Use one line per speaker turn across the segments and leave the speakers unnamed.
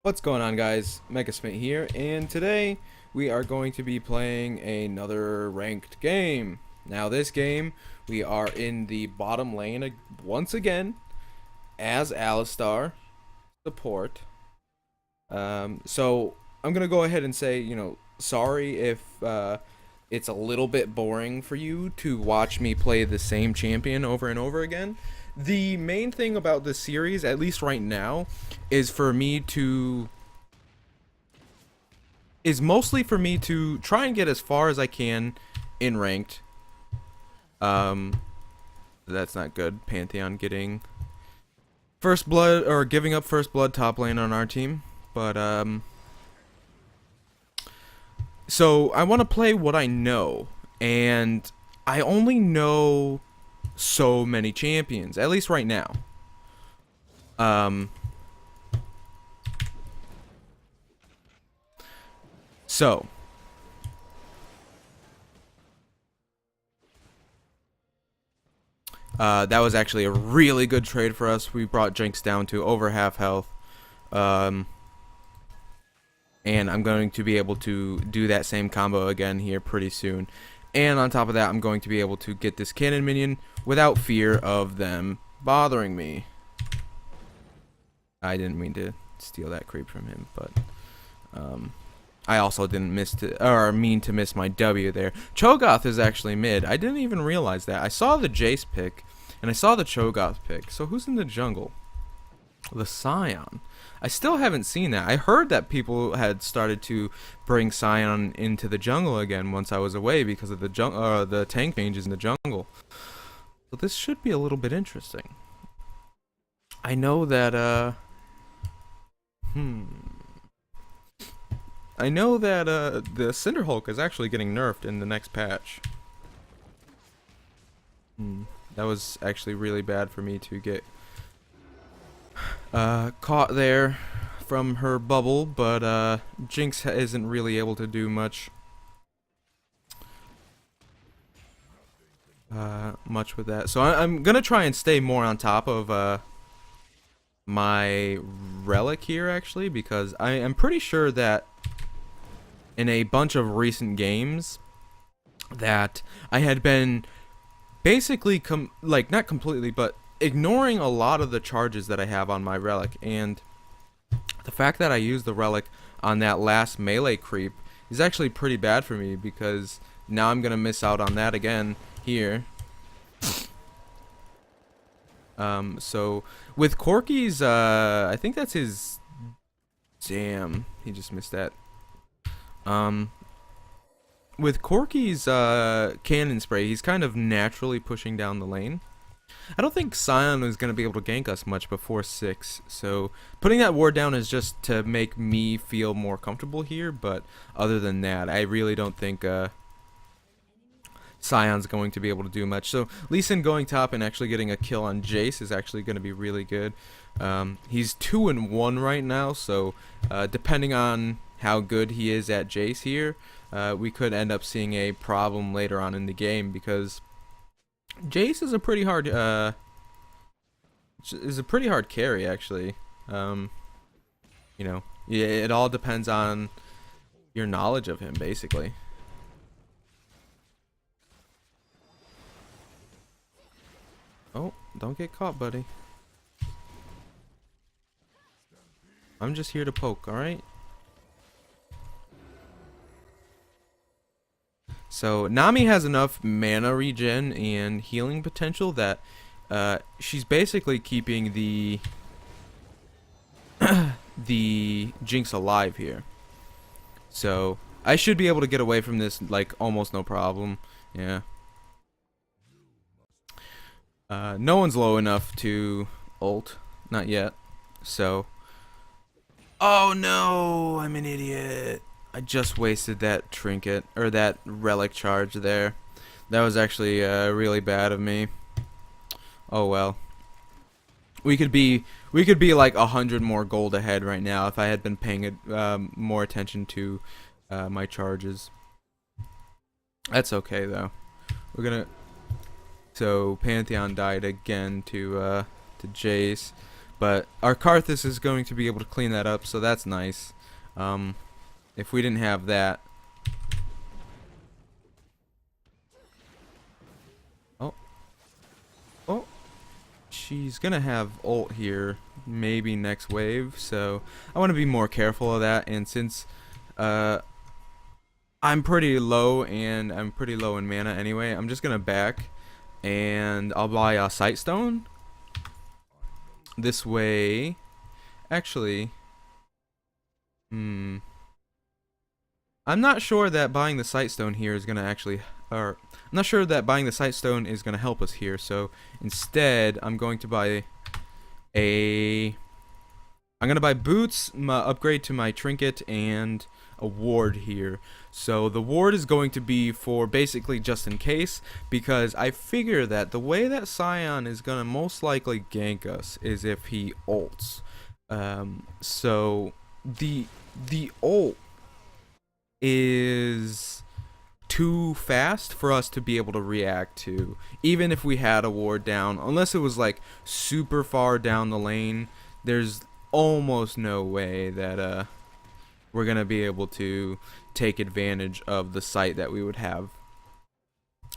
What's going on, guys? Megasmit here, and today we are going to be playing another ranked game. Now, this game, we are in the bottom lane once again as Alistar support. So I'm gonna go ahead and say, sorry if it's a little bit boring for you to watch me play the same champion over and over again. The main thing about this series, at least right now, is for me to is mostly for me to try and get as far as I can in ranked. Um, that's not good. Pantheon getting first blood or giving up first blood top lane on our team, but so I want to play what I know, and I only know so many champions, at least right now. So that was actually a really good trade for us. We brought Jinx down to over half health. And I'm going to be able to do that same combo again here pretty soon. And on top of that, I'm going to be able to get this cannon minion without fear of them bothering me. I didn't mean to steal that creep from him, but I also didn't mean to miss my W there. Cho'Gath is actually mid. I didn't even realize that. I saw the Jace pick, and I saw the Cho'Gath pick. So who's in the jungle? The Scion. I still haven't seen that. I heard that people had started to bring Scion into the jungle again once I was away because of the tank changes in the jungle. So this should be a little bit interesting. I know that I know that the Cinderhulk is actually getting nerfed in the next patch. That was actually really bad for me to get caught there from her bubble, but Jinx isn't really able to do much with that. So I'm gonna try and stay more on top of my relic here, actually, because I am pretty sure that in a bunch of recent games that I had been basically not completely, but ignoring a lot of the charges that I have on my relic, and the fact that I used the relic on that last melee creep is actually pretty bad for me, because now I'm gonna miss out on that again here. So with Corky's, I think that's his. Damn, he just missed that. With Corky's cannon spray, he's kind of naturally pushing down the lane. I don't think Scion is going to be able to gank us much before 6, so putting that ward down is just to make me feel more comfortable here, but other than that, I really don't think Scion's going to be able to do much. So Lee Sin going top and actually getting a kill on Jace is actually going to be really good. He's 2-1 right now, so depending on how good he is at Jace here, we could end up seeing a problem later on in the game, because Jace is a pretty hard carry, actually. It all depends on your knowledge of him, basically. Oh, don't get caught, buddy. I'm just here to poke, alright? So Nami has enough mana regen and healing potential that she's basically keeping the the Jinx alive here. So I should be able to get away from this like almost no problem. Yeah. No one's low enough to ult, not yet. So oh no, I'm an idiot. I just wasted that trinket, or that relic charge there. That was actually really bad of me. Oh well. We could be like 100 more gold ahead right now if I had been paying more attention to my charges. That's okay though. We're gonna. So Pantheon died again to Jace. But our Karthus is going to be able to clean that up, so that's nice. If we didn't have that... Oh. Oh. She's gonna have ult here, maybe next wave, so I want to be more careful of that. And since I'm pretty low, and I'm pretty low in mana anyway, I'm just gonna back, and I'll buy a Sightstone. This way, actually, I'm not sure that buying the Sightstone here is gonna actually, or I'm not sure that buying the Sightstone is gonna help us here. So instead, I'm going to buy I'm gonna buy boots, my upgrade to my trinket, and a ward here. So the ward is going to be for basically just in case, because I figure that the way that Scion is gonna most likely gank us is if he ults. So the ult is too fast for us to be able to react to, even if we had a ward down. Unless it was like super far down the lane, there's almost no way that we're gonna be able to take advantage of the sight that we would have.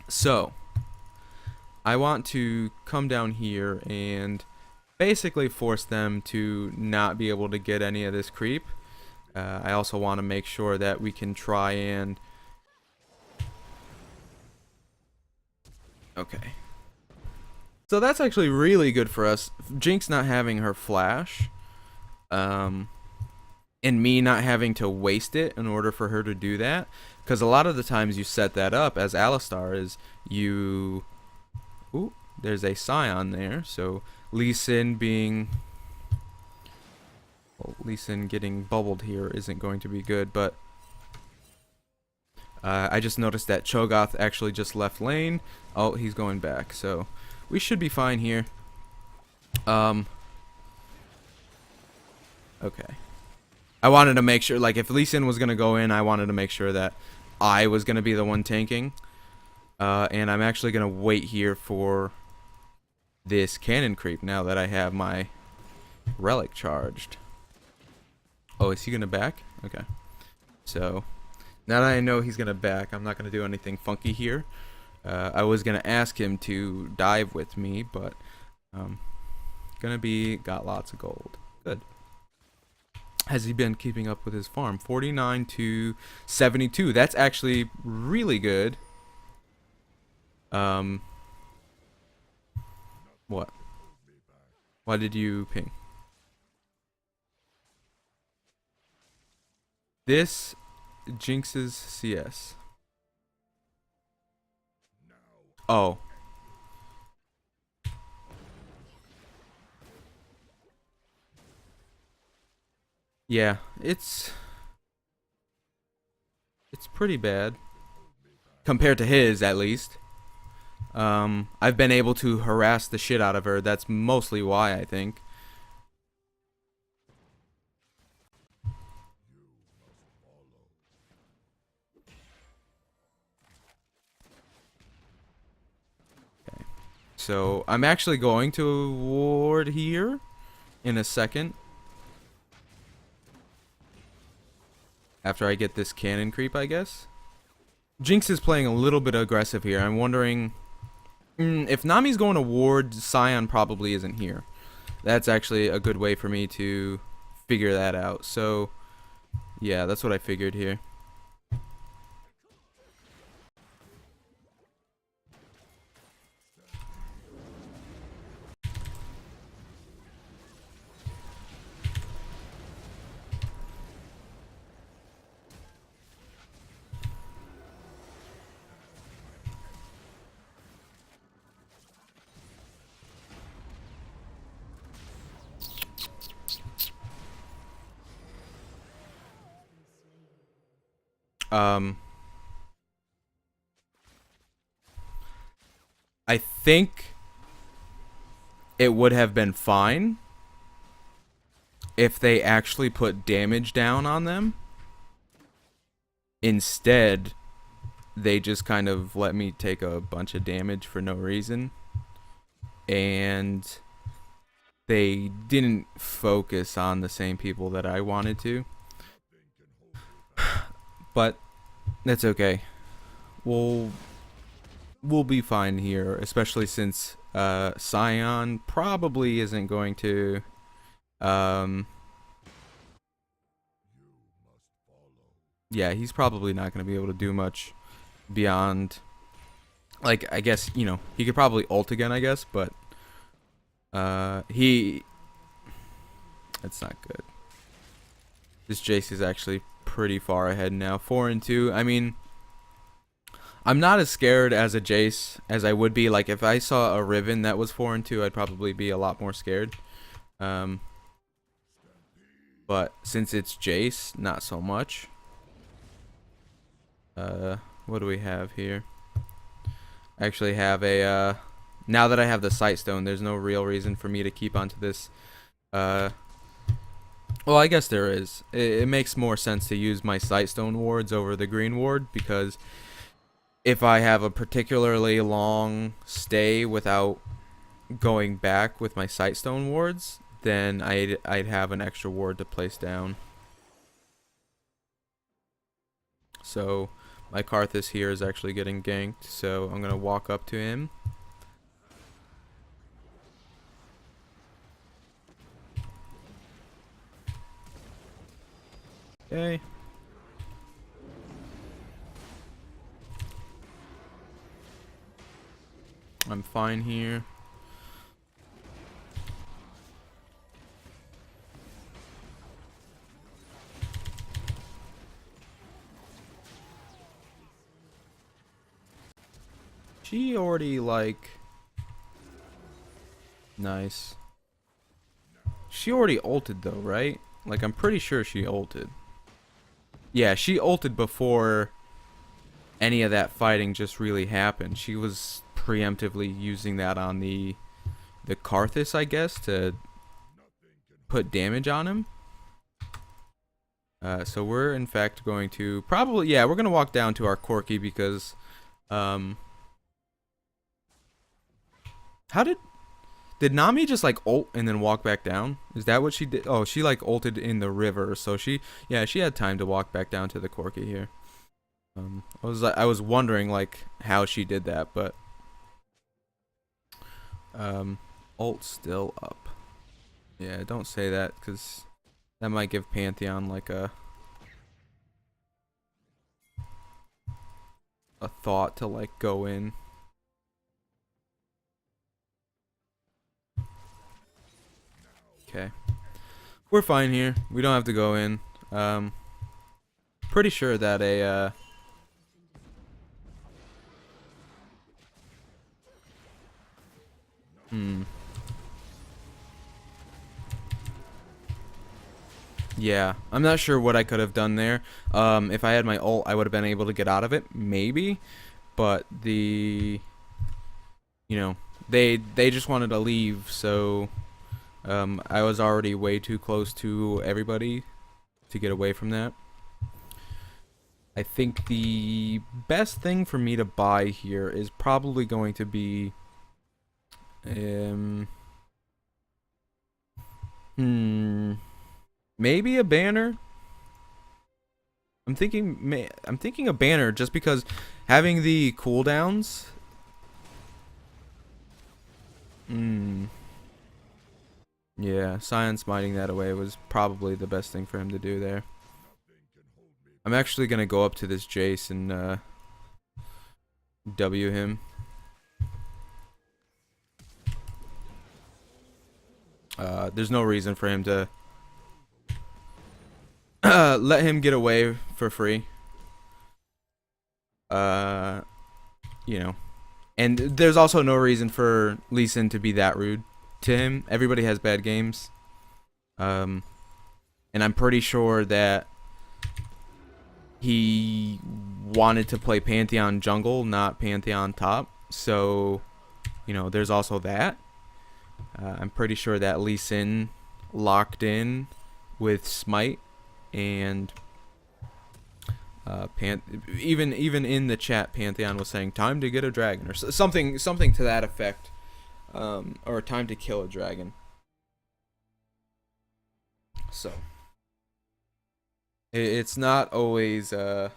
So I want to come down here and basically force them to not be able to get any of this creep. I also want to make sure that we can try and... Okay. So that's actually really good for us. Jinx not having her flash, and me not having to waste it in order for her to do that. Because a lot of the times you set that up as Alistar is you... Ooh, there's a Scion there. So Lee Sin being... Well, Lee Sin getting bubbled here isn't going to be good, but I just noticed that Cho'Gath actually just left lane. Oh, he's going back, so we should be fine here. Okay. I wanted to make sure, like, if Lee Sin was going to go in, I wanted to make sure that I was going to be the one tanking. And I'm actually going to wait here for this cannon creep now that I have my relic charged. Oh, is he going to back? Okay. So, now that I know he's going to back, I'm not going to do anything funky here. I was going to ask him to dive with me, but going to be got lots of gold. Good. Has he been keeping up with his farm? 49 to 72. That's actually really good. What? Why did you ping? This jinxes CS. Oh. Yeah, it's pretty bad. Compared to his, at least. I've been able to harass the shit out of her. That's mostly why, I think. Okay. So, I'm actually going to ward here in a second. After I get this cannon creep, I guess. Jinx is playing a little bit aggressive here. I'm wondering... if Nami's going to ward, Scion probably isn't here. That's actually a good way for me to figure that out. So, yeah, that's what I figured here. I think it would have been fine if they actually put damage down on them. Instead, they just kind of let me take a bunch of damage for no reason. And they didn't focus on the same people that I wanted to. But that's okay. We'll be fine here, especially since Scion probably isn't going to yeah, he's probably not going to be able to do much beyond, like, I guess, you know, he could probably ult again, I guess, but that's not good. This Jace is actually pretty far ahead now, 4-2. I mean, I'm not as scared as a Jace as I would be. Like, if I saw a Riven that was 4-2, I'd probably be a lot more scared. But since it's Jace, not so much. What do we have here? I actually have a, now that I have the Sight Stone, there's no real reason for me to keep onto this. Well, I guess there is. It makes more sense to use my Sight Stone wards over the green ward, because if I have a particularly long stay without going back with my Sight Stone wards, then I'd have an extra ward to place down. So my Karthus here is actually getting ganked, so I'm gonna walk up to him. Okay. I'm fine here. She already, like... Nice. She already ulted though, right? Like, I'm pretty sure she ulted. Yeah, she ulted before any of that fighting just really happened. She was preemptively using that on the Karthus, I guess, to put damage on him. So we're in fact going to probably, yeah, we're gonna walk down to our Corki because how did Nami just like ult and then walk back down? Is that what she did? Oh, she like ulted in the river, so she had time to walk back down to the Corki here. I was wondering like how she did that, but ult still up. Yeah, don't say that because that might give Pantheon like a thought to like go in. Okay, we're fine here. We don't have to go in. Pretty sure that a yeah, I'm not sure what I could have done there. If I had my ult, I would have been able to get out of it, maybe. But you know, they just wanted to leave, so I was already way too close to everybody to get away from that. I think the best thing for me to buy here is probably going to be maybe a banner. I'm thinking a banner just because having the cooldowns. Yeah, Scion smiting that away was probably the best thing for him to do there. I'm actually gonna go up to this Jace and W him. There's no reason for him to let him get away for free. You know, and there's also no reason for Lee Sin to be that rude to him. Everybody has bad games. And I'm pretty sure that he wanted to play Pantheon jungle, not Pantheon top. So, you know, there's also that. I'm pretty sure that Lee Sin locked in with Smite, and even in the chat, Pantheon was saying time to get a dragon or something to that effect, or time to kill a dragon. So it's not always it's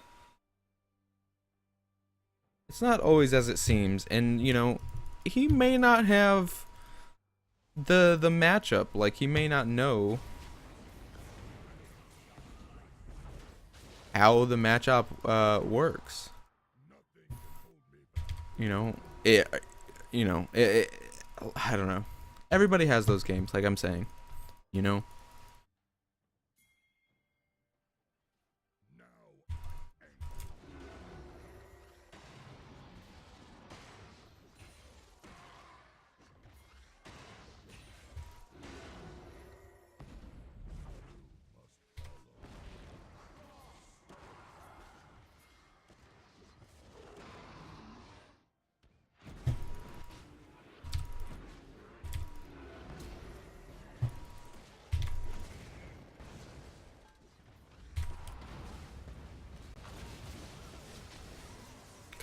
not always as it seems, and you know, he may not have the matchup. Like he may not know how the matchup works. You know, it. You know, I don't know. Everybody has those games, like I'm saying. You know.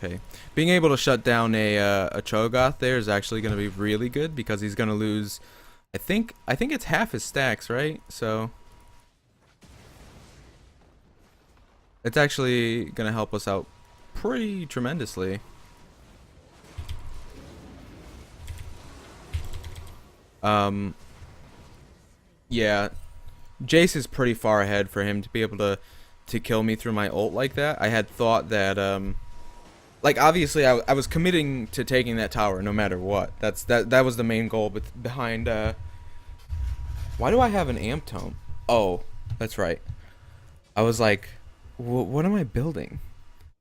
Okay, being able to shut down a Cho'Gath there is actually going to be really good because he's going to lose. I think it's half his stacks, right? So it's actually going to help us out pretty tremendously. Yeah, Jace is pretty far ahead for him to be able to kill me through my ult like that. I had thought that like obviously I was committing to taking that tower no matter what. That was the main goal behind why do I have an amp tome? Oh, that's right. I was like, what am I building?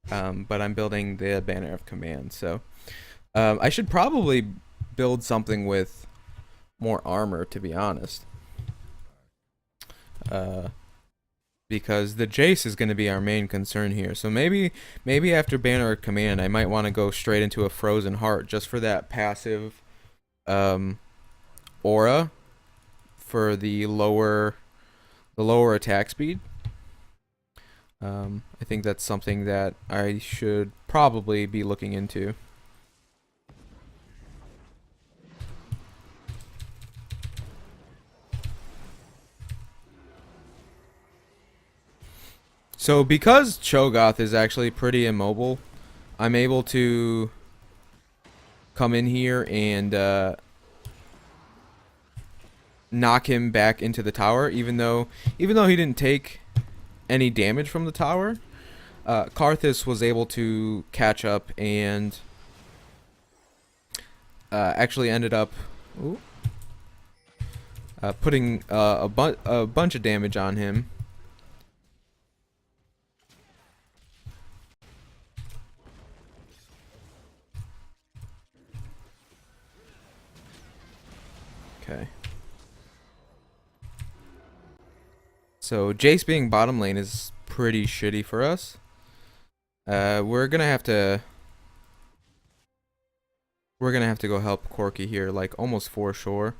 But I'm building the banner of command. So I should probably build something with more armor, to be honest. Because the Jace is going to be our main concern here. So maybe after banner of command, I might want to go straight into a frozen heart just for that passive aura for the lower attack speed. I think that's something that I should probably be looking into. So because Cho'Gath is actually pretty immobile, I'm able to come in here and knock him back into the tower, even though he didn't take any damage from the tower. Karthus was able to catch up and actually ended up putting a bunch of damage on him. Okay. So Jace being bottom lane is pretty shitty for us. We're gonna have to go help Corki here, like almost for sure.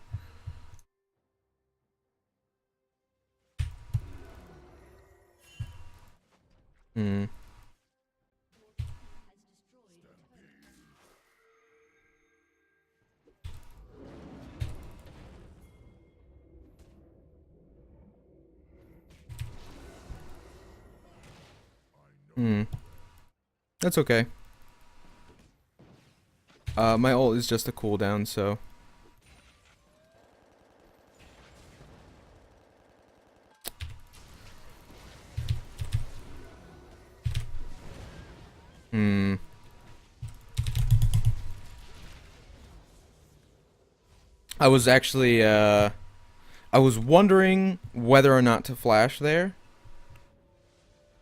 Hmm. Hmm. That's okay. My ult is just a cooldown, so. Hmm. I was actually, I was wondering whether or not to flash there.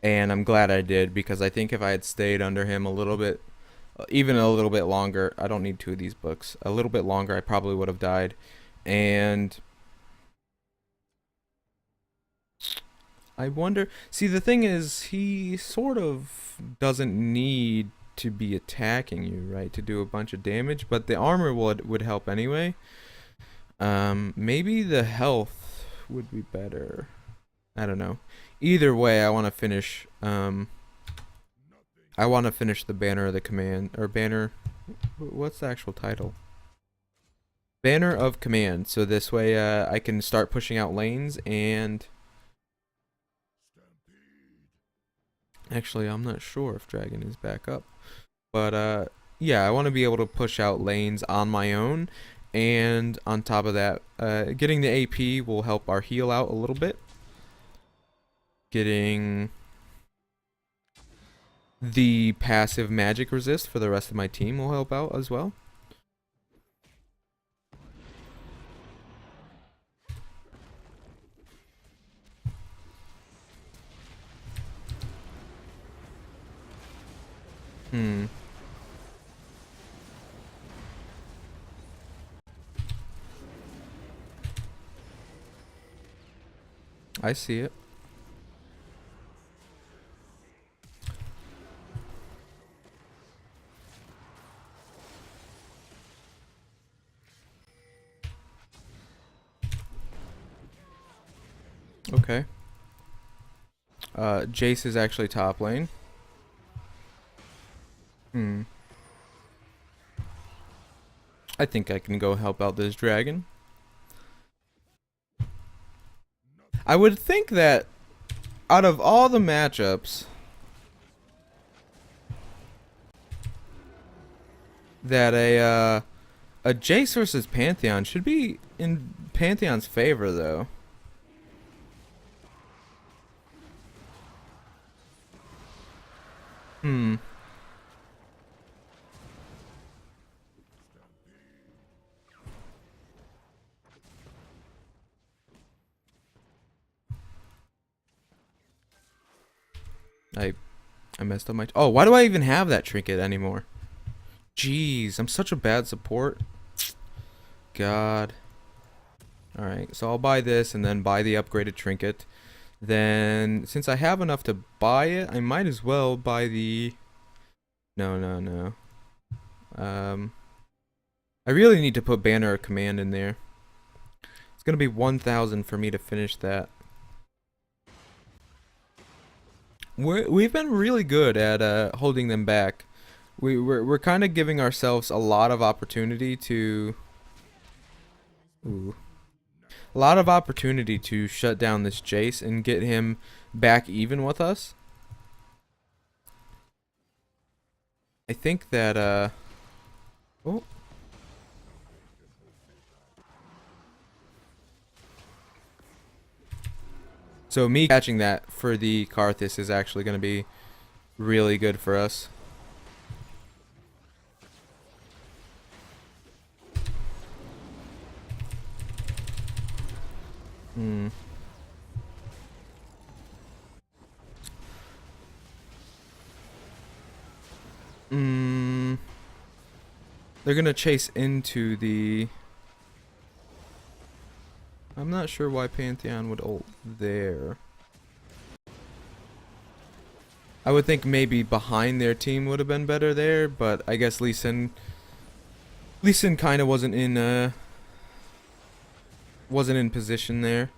And I'm glad I did, because I think if I had stayed under him a little bit, even a little bit longer, I don't need two of these books, a little bit longer, I probably would have died. And I wonder, see, the thing is, he sort of doesn't need to be attacking you, right, to do a bunch of damage, but the armor would help anyway. Maybe the health would be better. I don't know. Either way, I want to finish. I want to finish the banner of the command, or banner. What's the actual title? Banner of command. So this way, I can start pushing out lanes and Actually, I'm not sure if Dragon is back up. But yeah, I want to be able to push out lanes on my own. And on top of that, getting the AP will help our heal out a little bit. Getting the passive magic resist for the rest of my team will help out as well. I see it. Okay. Jace is actually top lane. I think I can go help out this dragon. I would think that out of all the matchups that a Jace versus Pantheon should be in Pantheon's favor though. I messed up my... Oh, why do I even have that trinket anymore? Jeez, I'm such a bad support. God. Alright, so I'll buy this and then buy the upgraded trinket. Then, since I have enough to buy it, I might as well buy the... No. I really need to put Banner of Command in there. It's gonna be 1,000 for me to finish that. We've been really good at holding them back. We're kind of giving ourselves a lot of opportunity to... Ooh. A lot of opportunity to shut down this Jace and get him back even with us. I think that, oh. So me catching that for the Karthus is actually going to be really good for us. They're gonna chase into the... I'm not sure why Pantheon would ult there. I would think maybe behind their team would have been better there, but I guess Lee Sin kind of wasn't in position there.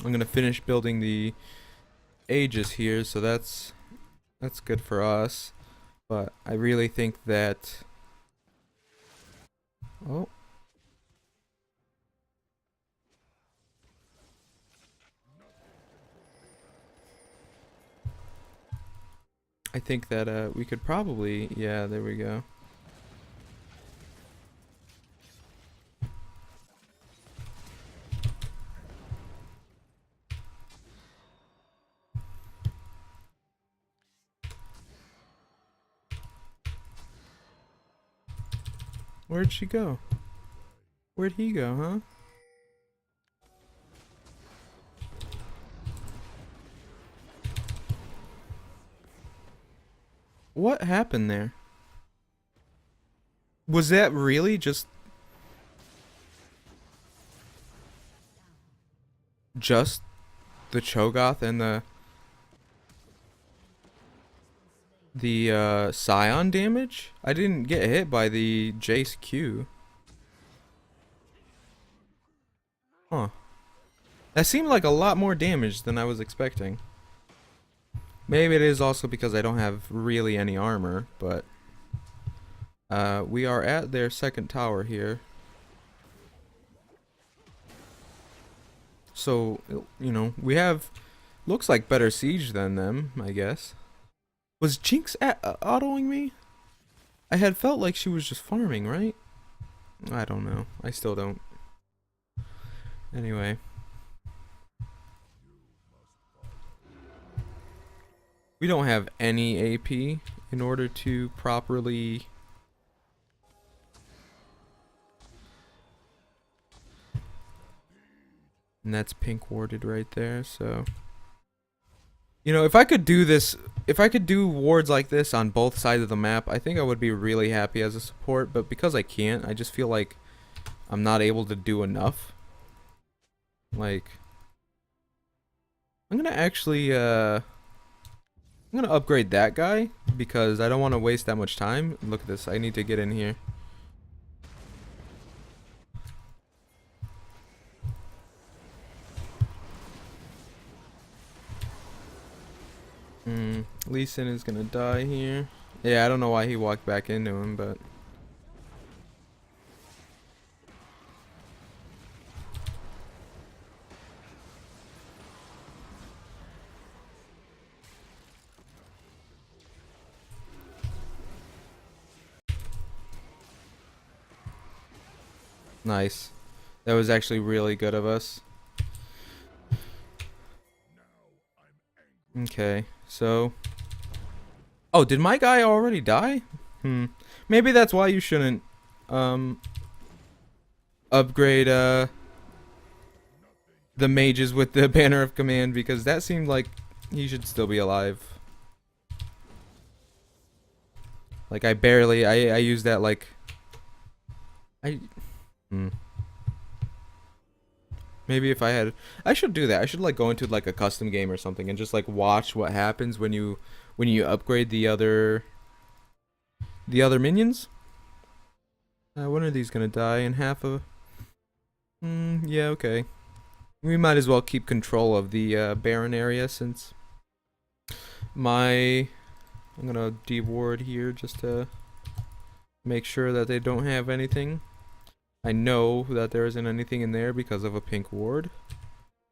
I'm gonna finish building the Aegis here, so that's good for us. But I really think that... Oh. I think that we could probably... Yeah, there we go. Where'd she go? Where'd he go, huh? What happened there? Was that really just the Cho'Gath and the Scion damage? I didn't get hit by the Jace Q. Huh. That seemed like a lot more damage than I was expecting. Maybe it is also because I don't have really any armor, but we are at their second tower here. So, you know, we have Looks like better siege than them, I guess. Was Jinx autoing me? I had felt like she was just farming, right? I don't know. I still don't. Anyway. We don't have any AP in order to properly... And that's pink warded right there, so... You know, if I could do this... If I could do wards like this on both sides of the map, I think I would be really happy as a support, but because I can't, I just feel like I'm not able to do enough. Like... I'm gonna actually, I'm gonna upgrade that guy, because I don't want to waste that much time. Look at this, I need to get in here. Lee Sin is gonna die here. Yeah, I don't know why he walked back into him, but... Nice. That was actually really good of us. Okay, so... Oh, did my guy already die? Maybe that's why you shouldn't, upgrade, the mages with the banner of command, because that seemed like he should still be alive. Like, I used that, like... Maybe if I had... I should do that. I should, like, go into, like, a custom game or something and just, like, watch what happens when you upgrade the other minions. When are these gonna die? In half of... yeah, okay. We might as well keep control of the Baron area, since I'm gonna deward here just to make sure that they don't have anything. I know that there isn't anything in there because of a pink ward.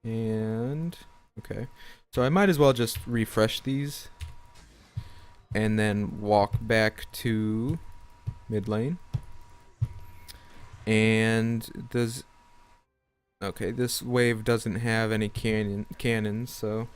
And... okay. So I might as well just refresh these. And then walk back to mid lane. And does... okay, this wave doesn't have any cannons, so...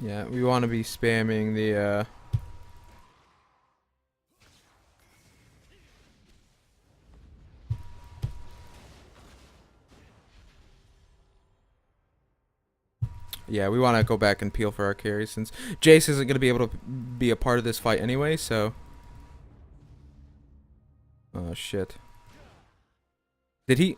Yeah, we want to be spamming the, yeah, we want to go back and peel for our carries, since Jace isn't going to be able to be a part of this fight anyway, so... oh, shit. Did he...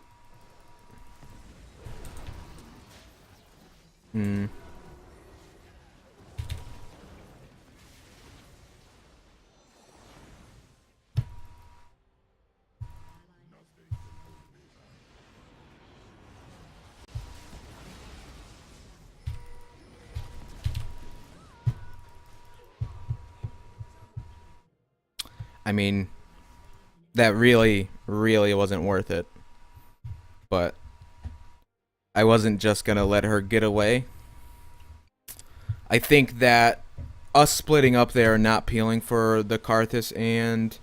I mean, that really, really wasn't worth it. But I wasn't just gonna let her get away. I think that us splitting up there and not peeling for the Karthus and...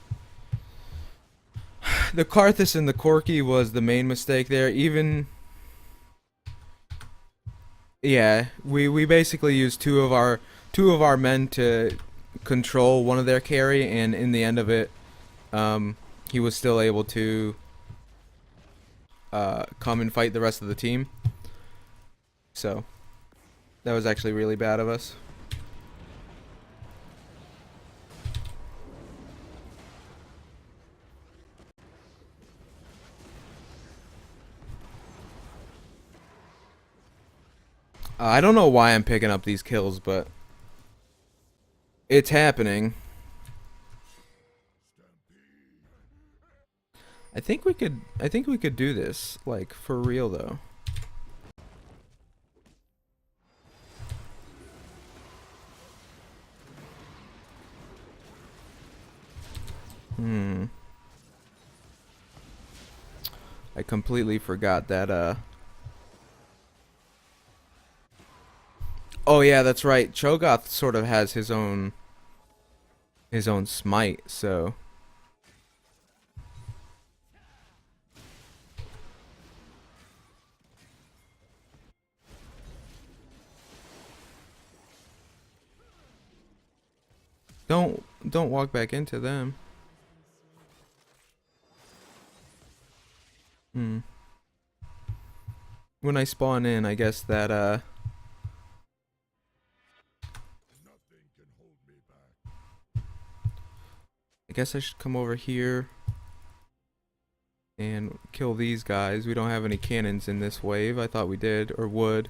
the Karthus and the Corki was the main mistake there. Even... yeah, we basically used two of our men to control one of their carry, and in the end of it, he was still able to come and fight the rest of the team. So that was actually really bad of us. I don't know why I'm picking up these kills, but it's happening. I think we could do this, like, for real though. Hmm. I completely forgot that oh yeah, that's right. Cho'Gath sort of has his own smite, so don't walk back into them. Hmm. When I spawn in, I guess that I guess I should come over here and kill these guys. We don't have any cannons in this wave. I thought we did or would.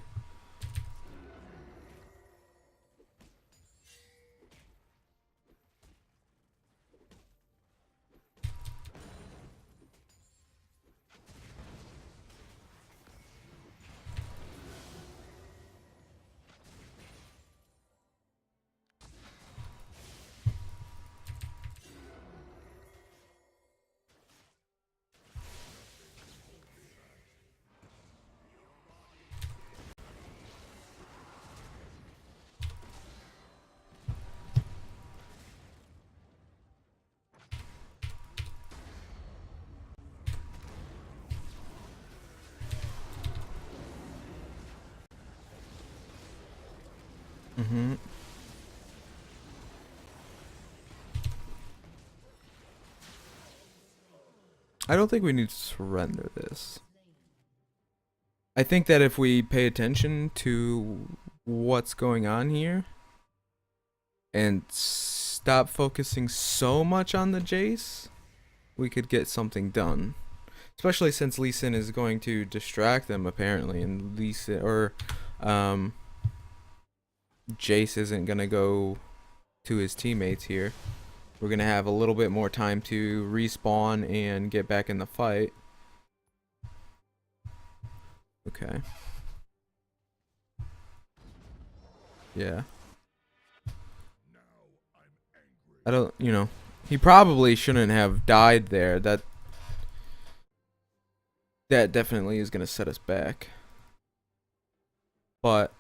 Mm-hmm. I don't think we need to surrender this. I think that if we pay attention to what's going on here and stop focusing so much on the Jace, we could get something done. Especially since Lee Sin is going to distract them apparently, and Lee Sin or Jace isn't gonna go to his teammates here. We're gonna have a little bit more time to respawn and get back in the fight. Okay. Yeah. I don't, he probably shouldn't have died there. That definitely is gonna set us back. But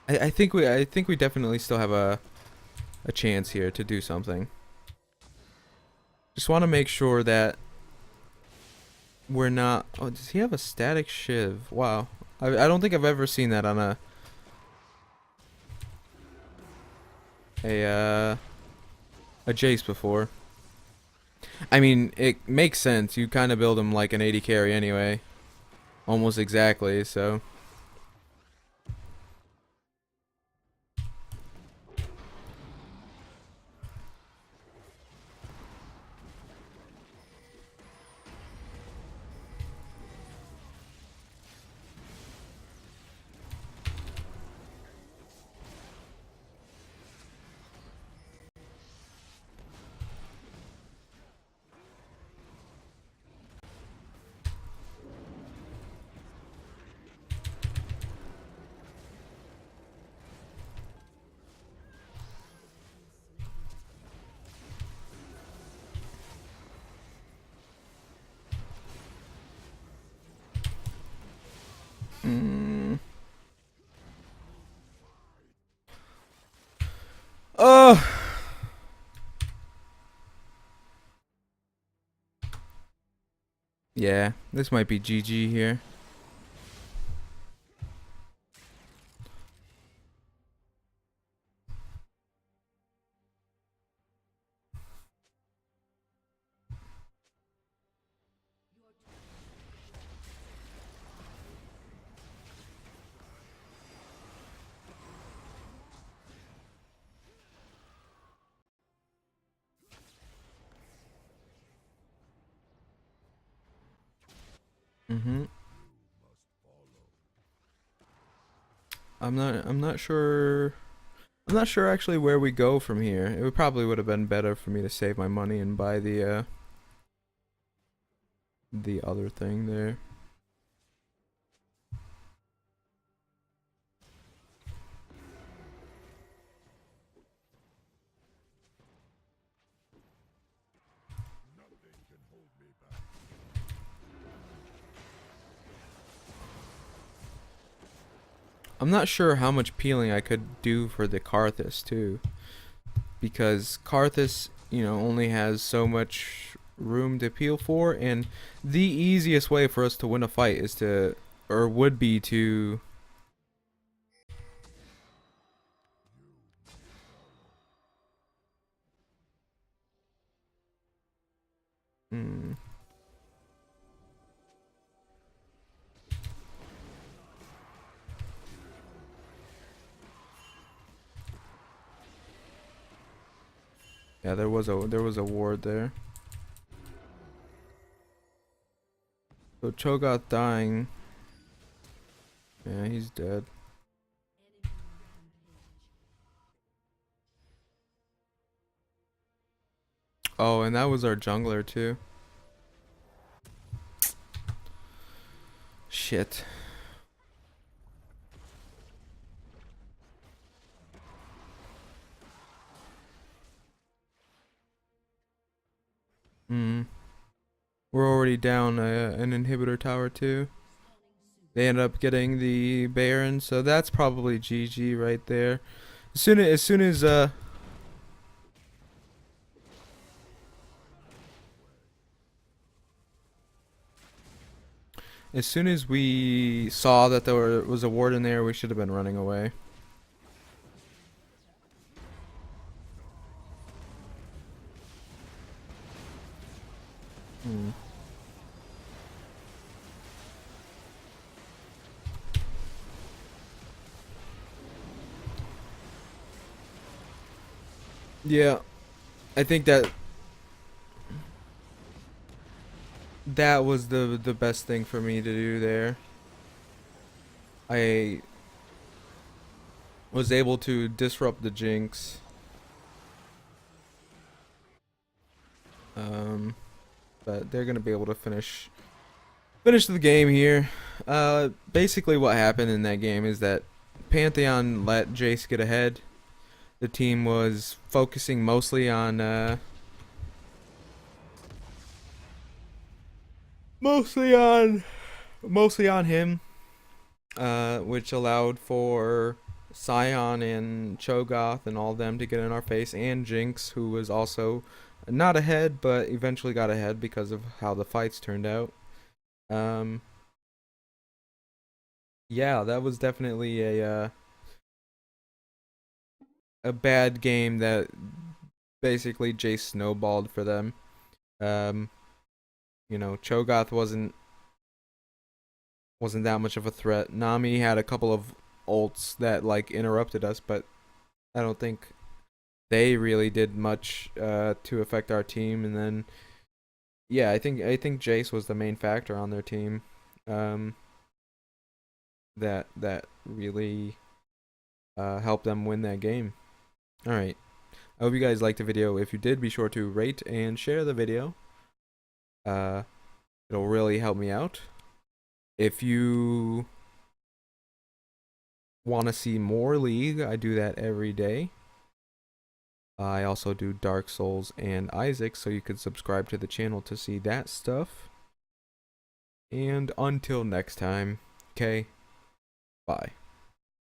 I think we definitely still have a chance here to do something. Just want to make sure that we're not. Oh, does he have a static shiv? Wow, I don't think I've ever seen that on a Jace before. I mean, it makes sense. You kind of build him like an 80 carry anyway, almost exactly. So. Mm. Oh. Yeah, this might be GG here. Mhm. I'm not sure I'm not sure actually where we go from here. It would have been better for me to save my money and buy the other thing there. I'm not sure how much peeling I could do for the Karthus too, because Karthus, only has so much room to peel for, and the easiest way for us to win a fight is to, or would be to, hmm, yeah, there was a ward there. So Cho'Gath dying. Yeah, he's dead. Oh, and that was our jungler too. Shit. Hmm. We're already down an inhibitor tower too. They ended up getting the Baron, so that's probably GG right there. As soon as we saw that there was a ward in there, we should have been running away. Hmm. Yeah, I think that was the best thing for me to do there. I was able to disrupt the Jinx. Um, but they're gonna be able to finish the game here. Basically what happened in that game is that Pantheon let Jace get ahead. The team was focusing mostly on him, which allowed for Scion and Cho'Gath and all of them to get in our face, and Jinx, who was also not ahead, but eventually got ahead because of how the fights turned out. Um, yeah, that was definitely a bad game that basically Jace snowballed for them. Um, Cho'Gath wasn't that much of a threat. Nami had a couple of ults that like interrupted us, but I don't think they really did much to affect our team. And then yeah, I think Jace was the main factor on their team. Um, that really helped them win that game. All right. I hope you guys liked the video. If you did, be sure to rate and share the video. Uh, it'll really help me out. If you want to see more League, I do that every day. I also do Dark Souls and Isaac, so you can subscribe to the channel to see that stuff. And until next time, okay, bye.